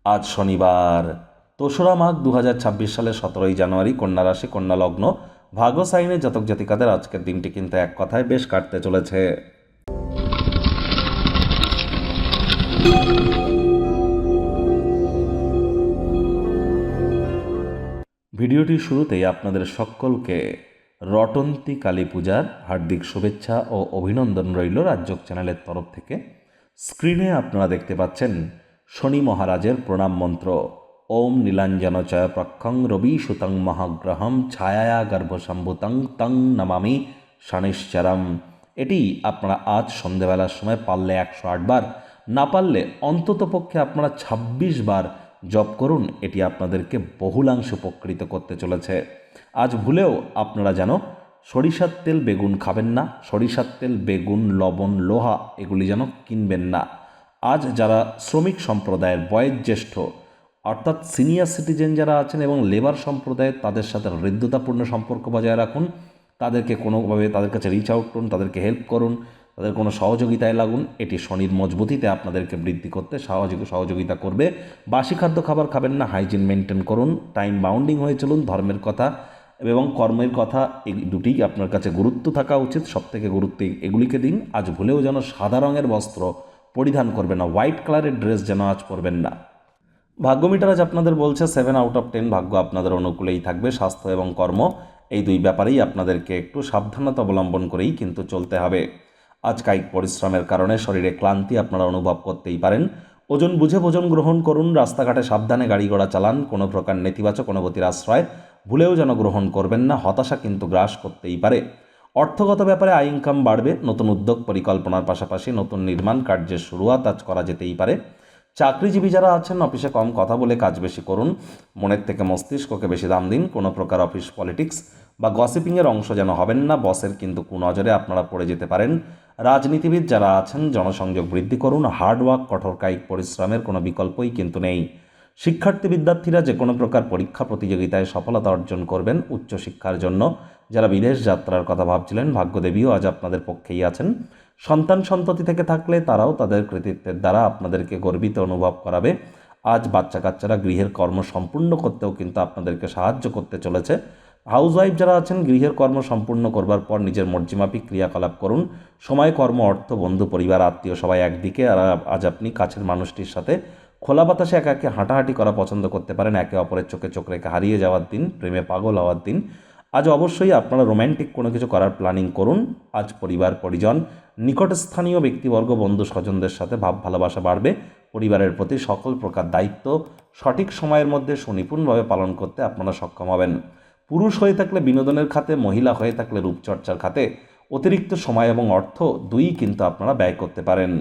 আজ শনিবার ২রা মাঘ ২০২৬ সালের ১৭ই জানুয়ারি, কন্যা রাশি, কন্যা লগ্ন, ভাগ্য সাইনে জাতক জাতিকাদের আজকের দিনটি কিন্তু এক কথায় বেশ কাটতে চলেছে। ভিডিওটির শুরুতেই আপনাদের সকলকে রটন্তী কালী পূজার হার্দিক শুভেচ্ছা ও অভিনন্দন রইল রাজযোগ চ্যানেলের তরফ থেকে। স্ক্রিনে আপনারা দেখতে পাচ্ছেন শনি মহারাজের প্রণাম মন্ত্র, ওম নীলাঞ্জন চয় প্রক্ষং রবি সুতং মহাগ্রহম ছায়া গর্ভসম্ভূতং তং নমামি শনিশ্চরম। এটি আপনারা আজ সন্ধেবেলার সময় পারলে ১০৮ বার, না পারলে অন্ততপক্ষে আপনারা ২৬ বার জপ করুন। এটি আপনাদেরকে বহুলাংশ উপকৃত করতে চলেছে। আজ ভুলেও আপনারা যেন সরিষার তেল বেগুন খাবেন না, সরিষার তেল বেগুন লবণ লোহা এগুলি যেন কিনবেন না। আজ যারা শ্রমিক সম্প্রদায়ের বয়োজ্যেষ্ঠ অর্থাৎ সিনিয়র সিটিজেন যারা আছেন এবং লেবার সম্প্রদায়ের, তাদের সাথে হৃদ্যতাপূর্ণ সম্পর্ক বজায় রাখুন। তাদেরকে কোনোভাবে তাদের কাছে রিচ আউট করুন, তাদেরকে হেল্প করুন, তাদের কোনো সহযোগিতায় লাগুন। এটি শনির মজবুতিতে আপনাদেরকে বৃদ্ধি করতে সহযোগিতা করবে। বাসি খাদ্য খাবার খাবেন না, হাইজিন মেনটেন করুন, টাইম বাউন্ডিং হয়ে চলুন। ধর্মের কথা এবং কর্মের কথা এই দুটিই আপনার কাছে গুরুত্ব থাকা উচিত, সবথেকে গুরুত্ব এগুলিকে দিন। আজ ভুলেও যেন সাদা রঙের বস্ত্র পরিধান করবেন না, হোয়াইট কালারের ড্রেস যেন আজ পরবেন না। ভাগ্য মিটার আজ আপনাদের বলছে 7/10 ভাগ্য আপনাদের অনুকূলেই থাকবে। স্বাস্থ্য এবং কর্ম এই দুই ব্যাপারেই আপনাদেরকে একটু সাবধানতা অবলম্বন করেই কিন্তু চলতে হবে। আজ কায়িক পরিশ্রমের কারণে শরীরে ক্লান্তি আপনারা অনুভব করতেই পারেন। ওজন বুঝে ভোজন গ্রহণ করুন। রাস্তাঘাটে সাবধানে গাড়ি ঘোড়া চালান। কোনো প্রকার নেতিবাচক অনুভূতির আশ্রয় ভুলেও যেন গ্রহণ করবেন না, হতাশা কিন্তু গ্রাস করতেই পারে। অর্থগত ব্যাপারে আয় ইনকাম বাড়বে। নতুন উদ্যোগ পরিকল্পনার পাশাপাশি নতুন নির্মাণ কার্যের শুরুয়াত আজ করা যেতেই পারে। চাকরিজীবী যারা আছেন অফিসে কম কথা বলে কাজ বেশি করুন। মনের থেকে মস্তিষ্ককে বেশি দাম দিন। কোনো প্রকার অফিস পলিটিক্স বা গসিপিংয়ের অংশ যেন হবেন না। বসের কিন্তু কুনজরে আপনারা পড়ে যেতে পারেন। রাজনীতিবিদ যারা আছেন জনসংযোগ বৃদ্ধি করুন। হার্ডওয়ার্ক, কঠোর কায়িক পরিশ্রমের কোনো বিকল্পই কিন্তু নেই। শিক্ষার্থী বিদ্যার্থীরা যে কোনো প্রকার পরীক্ষা প্রতিযোগিতায় সফলতা অর্জন করবেন। উচ্চশিক্ষার জন্য যারা বিদেশ যাত্রার কথা ভাবছিলেন, ভাগ্যদেবীও আজ আপনাদের পক্ষেই আছেন। সন্তান সন্ততি থেকে থাকলে তারাও তাদের কৃতিত্বের দ্বারা আপনাদেরকে গর্বিত অনুভব করাবে। আজ বাচ্চা কাচ্চারা গৃহের কর্ম সম্পূর্ণ করতেও কিন্তু আপনাদেরকে সাহায্য করতে চলেছে। হাউসওয়াইফ যারা আছেন গৃহের কর্ম সম্পূর্ণ করবার পর নিজের মর্জিমাফিক ক্রিয়াকলাপ করুন। সময়, কর্ম, অর্থ, বন্ধু, পরিবার, আত্মীয় সবাই একদিকে। আর আজ আপনি কাছের মানুষটির সাথে খোলা বাতাসে একা একে হাঁটাহাঁটি করা পছন্দ করতে পারেন। একে অপরের চোখে চোখ রেখে হারিয়ে যাওয়ার দিন, প্রেমে পাগল হওয়ার দিন। আজ অবশ্যই আপনারা রোম্যান্টিক কোনো কিছু করার প্ল্যানিং করুন। আজ পরিবার পরিজন, নিকটস্থানীয় ব্যক্তিবর্গ, বন্ধু স্বজনদের সাথে ভাব ভালোবাসা বাড়বে। পরিবারের প্রতি সকল প্রকার দায়িত্ব সঠিক সময়ের মধ্যে সুনিপুণভাবে পালন করতে আপনারা সক্ষম হবেন। পুরুষ হয়ে থাকলে বিনোদনের খাতে, মহিলা হয়ে থাকলে রূপচর্চার খাতে অতিরিক্ত সময় এবং অর্থ দুইই কিন্তু আপনারা ব্যয় করতে পারেন।